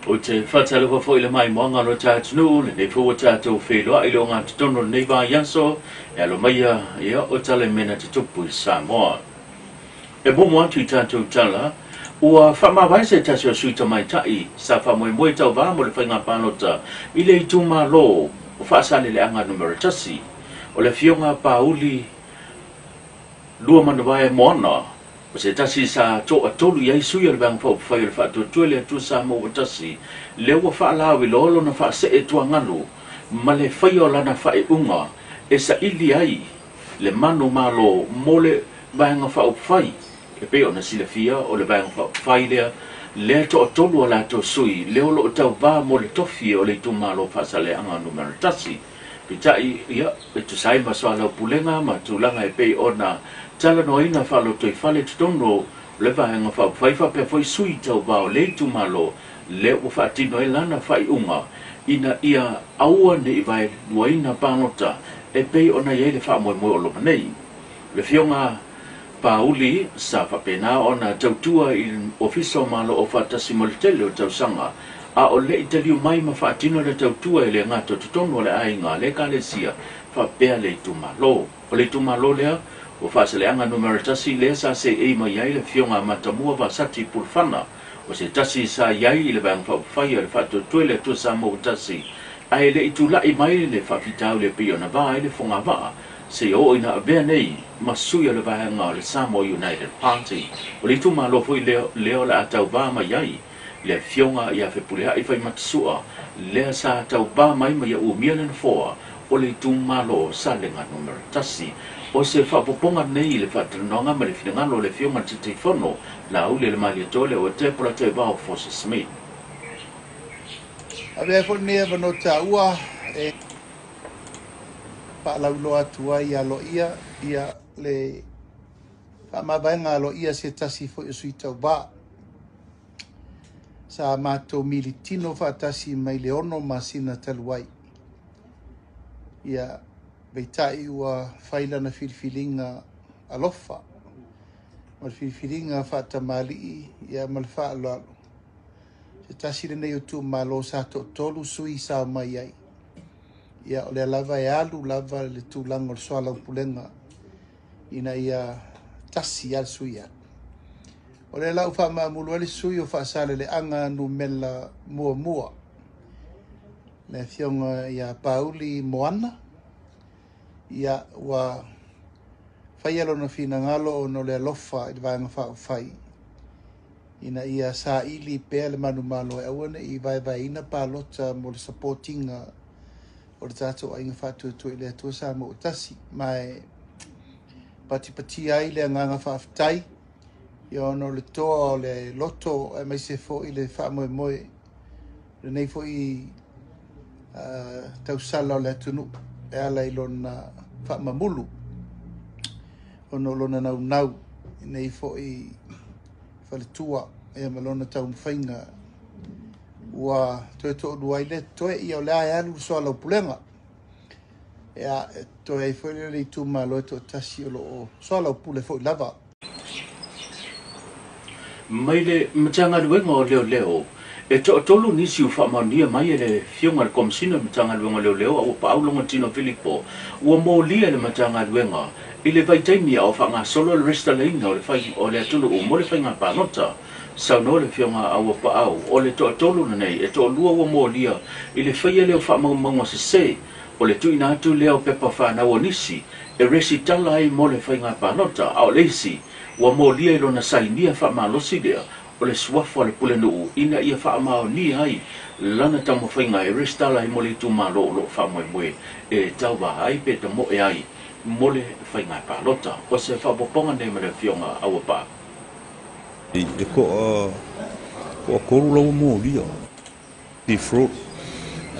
o te whatalo wa fo ile mai moanga no tātunu, le fo o tātou wheloa i longa te tono nei wā yaso, e alo maia ia o tale mena te tupu i Samoa. E momo atu i tātou tala, ua whamawai se tasi o suita mai tai, sa whamoe tau wā mo le whainga pānota, i le i tūma lo, o whaasane le anga numero tasi, o le fionga pāuli, lua manawai moana, o se tasi sa to a tolu iai sui o le bang whau whai o le whaatua tuele a tu sa mo o tasi, le ua whaalawi lolo na wha se e tua nganu, ma le whai o lana whai unga, e sa ili ai, le manu malo mo le banga whau whai, e pe o na sila fia o le banga whau whai lea, le to a tolu o la to sui, le o lo tau vā mo le tofi o le tu malo whaasale anga numero tasi, pitai ia, e tu sai maswa lau pulenga, ma tu langa e pe o na tala no ina whalo toi whale tutono le vahenga whau whaifa pe whai sui tau vāo le tu malo le o whaatino e lana whai unga ina ia aua ne i vai nuaina pānota e pei ona iei le wha moe moe o loma nei. Le fionga pāuli sa whapena ona tautua i ofiso malo o whaatasi mo le tele o tausanga a o le italiu mai ma whaatino le tautua i le ngato tutono le ainga le ka le sia whapea le tu malo. O le tu malo lea o whaasaleanga numero tasi le sa se e ma iai le fionga matamua wa sati pulfana o se tasi sa iai i le bang whai o le whatu tuele tu sa mo tasi ai le itu lai mai le whapitau le pio na vai le fonga va se o ina abea nei masui o le vahanga o le Samoa United Party o le tu malo fui leo le atau va ma iai le fionga ia whepulea i whai matasua le sa atau va mai ma ia umia le foa o le tu malo sa lenga numero tasi o se whapoponga nei le whatanonga ma le whingalo le fionga te whono la ule le mali tole o te pula te wao Forces Smith. Ave fo ne vano ta ua e pa la ulo atua ia lo ia le ma vaenga lo ia se tasi fo e suita ba sa mato militino fa tasi mai leono masina taluai ia beitai ua whaila na whiriwhiringa alofa. Mal whiriwhiringa whata mali ia mal whaalalo. Se tasire nei o tu malo sa to tolu sui sa mai ai. Ia o le lava e alu lava le tu lango le soala upulenga. Ina ia tasi al sui al. O le lau wha maamulu ali sui o whaasale le anga nu mela mua mua. Le fionga ia Pauli Moana. Ia wa whaialo na whina ngalo o no le alofa i le vāenga whao whai. Ina ia sa ili pēr le manu malo e awane i vai ina pālota mo le supportinga o le tātou ainga whātua tu i le atua sa mo utasi. Mai pati ai le nganga whaafitai i ono le toa o le loto e mai se fo i le wha moe moe le nei fo i tausala o le atunu e ala i lona whaamamulu ono lona nau nei fo i whaletua e malona taun whainga ua toe to duai le toe i au lea e alu soa lau pulenga ea toe i fo i tu malo e to tasi o lo soa lau pule fo i lava mai le matanga luenga o leo e tolu nisi u whamaunia mai e le fionga le komisina matanga luenga leo o Paulonga Tino Filipo ua mōlia le matanga luenga i le vaitaimia o whanga solo le resta leina o le whai o le atulu o mo le whainga pānota sau no le fionga au pa au o le tolu na nei e to lua ua mōlia i le whaia leo whamaumaunga se o le tuina atu leo pepa whanau o nisi e resi tala ai mo le whainga pānota au leisi ua mōlia i lona sainia whamalosi lea o le suafa le pule nuu ina ia whaamao ni ai lana tamu whainga e restala i mole tu malo o lo whamoe e tau wa ai pe ta mo e ai mole whainga pālota o se whapoponga nei mele fionga awa pā. I ko koru lau mo lia di fruit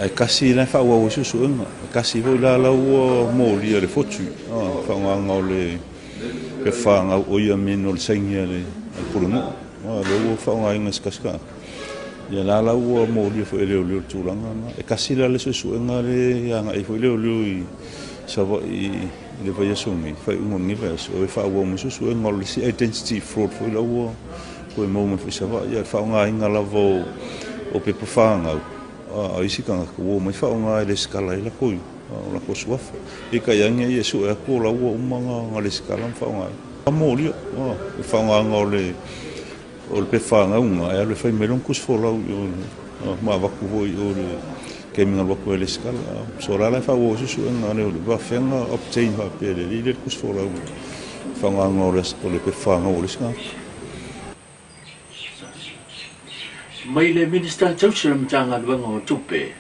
ai kasi na wha ua susu inga kasi hoi la lau mo lia le fotu whaanga o le pe whaanga o ia meno le saingia le pule mo lo whaunga inga skaska. Ia la la ua mōlia fo eleo leo tūranga. E kasi la le susu enga le anga e fo eleo leo i sawa i le vai asungi. Whai ungongi vai asu. O e whaua mo susu enga le si identity fraud fo ila ua. Ko e mōma fo sawa. Ia whaunga inga la vo o pe pafanga a isi kanga ko mai fa nga le skala ila ko la ko suafa e ka yang e su e ko la wo manga le skala fa nga amolio fa nga ngole o pe fanga unga e le fai melon kus fo la ma va ku vo o le ke minga va ku le skala so la fa wo su nga le va fenga obtain va pe le kus fo la fa nga ngole o le pe fanga o le skala mai le minister Joshua Mtanga luanga o tupe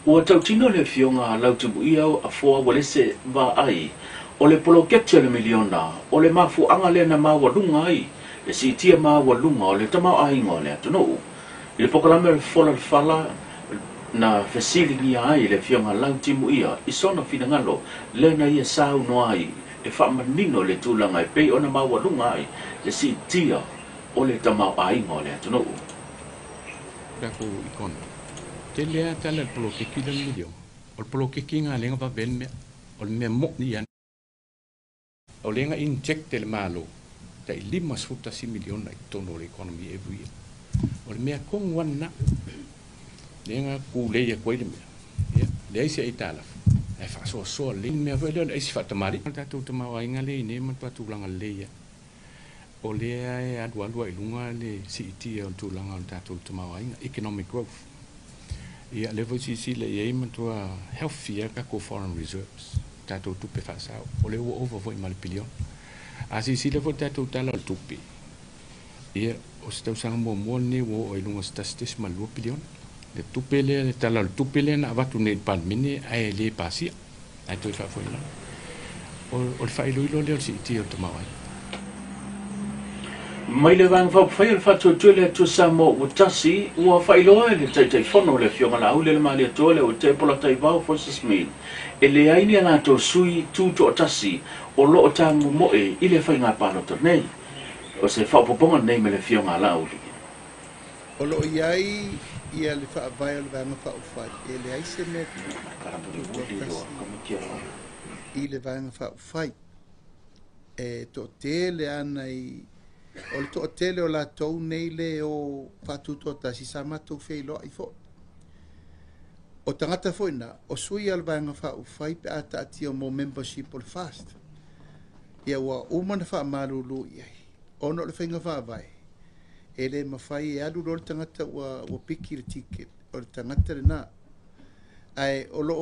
o tau tino le fionga lau tupu iau a foa wale se va ai o le polo keptia le miliona o le mafu anga le na mawa lunga ai le si tia mawa lunga o le tamau ai ngā le atonou i le pokalame le fola le fala na fesili ni ai le fionga lau timu ia i sona fina ngalo le na ia sau no ai e whamanino le tūlanga e pei o na mawa lunga ai le si tia o le tamau ai ngā le atonou ko ikon te lea tala el polo ke kila milio o polo ke kinga lenga va ben me o me mo ni an o lenga inject el malo te 5 miliona i tono le economy every year o me kon wana lenga ku le ya ko le me ya le sia itala e fa so le me va le isi fa tamari ta tu tama wa inga le ne ma tu langa le ya o lea e adua i lunga le CET o tūlanga o tātou tamawainga, economic growth. Ia level CC le iei matua healthier ka ko foreign reserves, tātou tupe whaasau, o leo over voi mali pilion. A CC level tātou tala o tupe. Ia o se tau sanga mua ne wo o ilunga statistis ma 2 pilion. Le tupe le tala o tupe le na avatu ne pan mine ai le pasia. Ai toi wha foi la. O le whailoi leo CET o tamawainga. mai le vang fa fa fa to le to samo utasi wa fa ilo le tai fono le fionga la ule le mali to le o te pola tai va for sismin ele ai ni na to sui tu to tasi o lo ta mo e ile fa nga pa no to nei o se fa poponga nei me le fionga la ule o lo iai ia le fa vai le vang fa fa ele ai se me ile vang fa fa e to tele anai o le to tele o la tou nei le o fatuto ta si sama tu feilo ai fo o tangata foi na o sui al vanga fa u fai pe ata ati o mo membership o fast ia wa o man fa malulu ia ono le fenga fa vai ele ma fai e adu lo tangata wa piki le ticket o tangata na ai o lo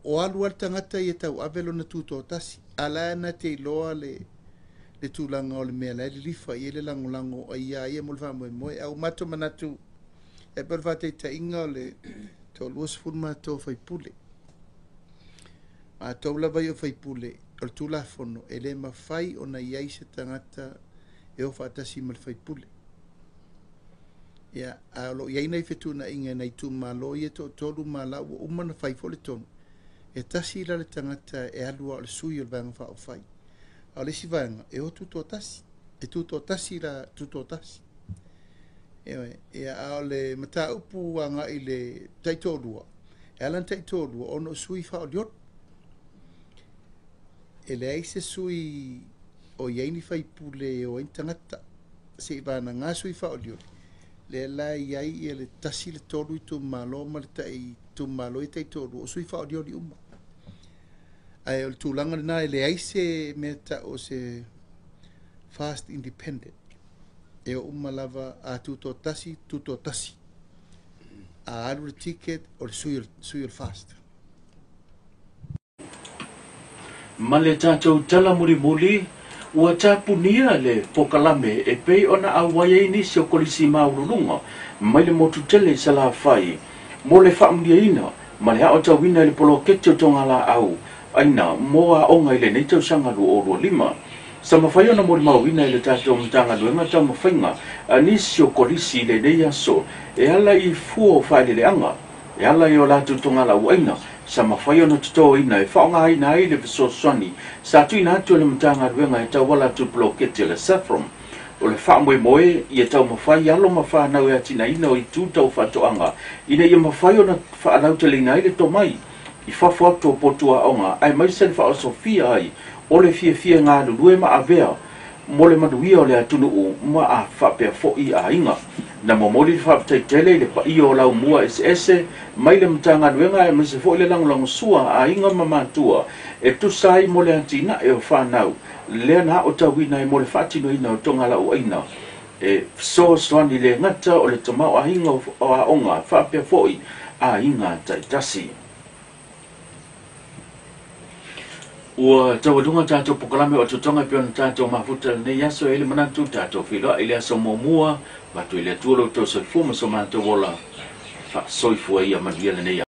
o alu al tangata ia tau avelo na tuto tasi ala na te loa le tūlanga o le mea le lifa i le lango ai ia mo le wha moe au mato manatu e per vate ta inga o le tau luas fun mato fai pule a tau la vai o fai pule o le tūla fono e le mawhai o na iai se tangata e o whaatasi ma le fai pule ia a lo iai nei fetu na inga nei tū malo i e to tolu mala o umana fai fo le tonu e tasi la le tangata e alua o le sui o le vanga wha o fai a le sivanga e o tuto tasi e tuto tasi la tuto tasi e a le mata upu anga i le taitolua e alan taitolua ono sui fa o liot e le aise sui o iaini fai pule o intangata se ivana ngā sui fa o liot le la iai e le tasi le tolu i tu malo ma le tai tu malo i taitolua o sui fa o liot i uma ai o tūlanga na le aise meta o se fast independent e o umalava a tuto tasi a alu le ticket o le sui fast ma le tātou tala muri ua tāpunia le pokalame e pei ona awai ni se o kolisi maurulunga mai le motu tele sa la fai mo le whaamdia ina ma le hao tawina le polo ketio tonga la au aina moa onga ile nei tau sanga lu o lima sa mawhai ona mori mawina ile tātou mtanga luenga tau mawhainga anisio kolisi le nei aso e ala i fuo whaile le anga e ala i o latu tonga la uaina sa mawhai ona tuto ina e whaonga aina ile viso swani sa tu ina atu le mtanga luenga e tau wala tu plokete le saffron o le whaamwe moe i e tau mawhai alo mawhanau e atina ina o i tu tau whatoanga ina i mawhai ona whaanau te lina ile to mai i whawha to potua onga ai mai sen wha o Sofia ai o le fia ngā lulue ma avea mole maduia o le atunu ma a whapea fo I a inga. Na momoli whapetei tele le pa I o lau mua ese mai le mtanga nuenga e mese fo le langulangu sua a inga mamatua e tu sai mole antina e o whanau. Lea na o tawina e mole whatino ina o tonga lau aina. E so swani le ngata o le tamau a inga o a onga whapea fo I a inga taitasi. Ua tawadunga tātou pokalame o tutonga pia na tātou mafuta nei yaso ele manatu tātou whiloa ele aso momua matu ele tuolo tō soifuma so mātou wola soifua ia manuia nei